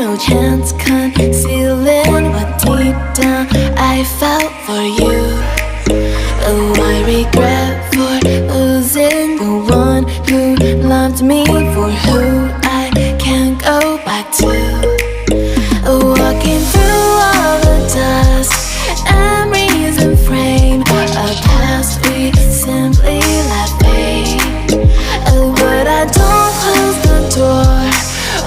no chance concealing what deep down I felt for you. Oh, I regret for losing the one who loved me, for who I can't go back to. Walking through all the dust, memories and frame a past we simply let fade. Oh, but I don't close the door,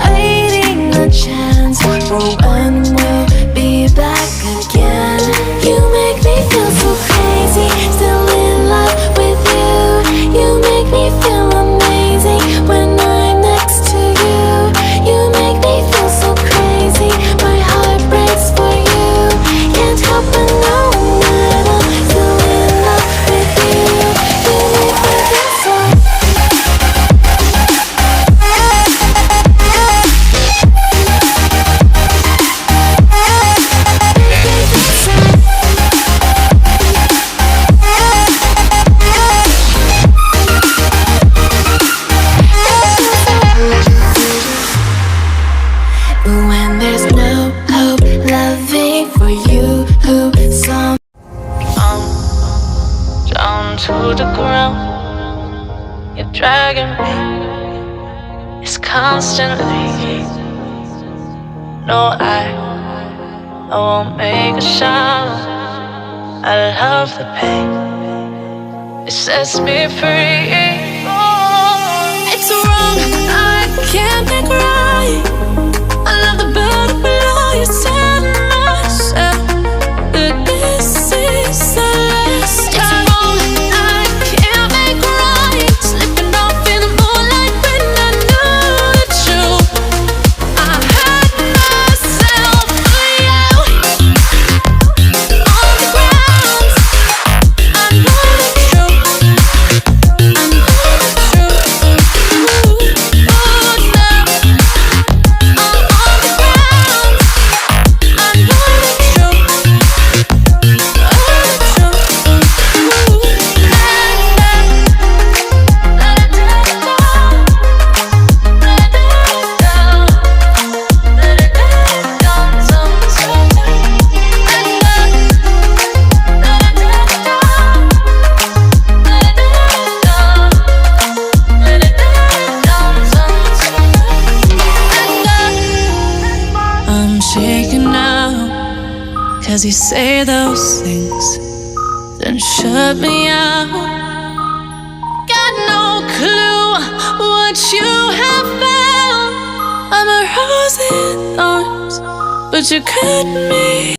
waiting a chance for when we'll be back again. You make me feel so crazy, still in love with you. You make me feel amazing when I'm next to you. You make me feel so crazy, my heart breaks for you. Can't help but know that I'm still in love with you. You make me feel so. When there's no hope, loving for you who some. I'm down to the ground. You're dragging me. It's constantly. No, I won't make a sound. I love the pain. It sets me free. It's wrong, I can't think right. I love the bird below you, said myself that this is the last time. It's wrong, I can't make right. Slipping off in the moonlight when I knew the truth. I hurt myself for you. On the ground, I know the truth. I know the truth. Oh, now I'm on the ground. I know the truth. Oh, the truth. I'm shaking now, 'cause you say those things, then shut me out. Got no clue what you have found. I'm a rose in thorns, but you cut me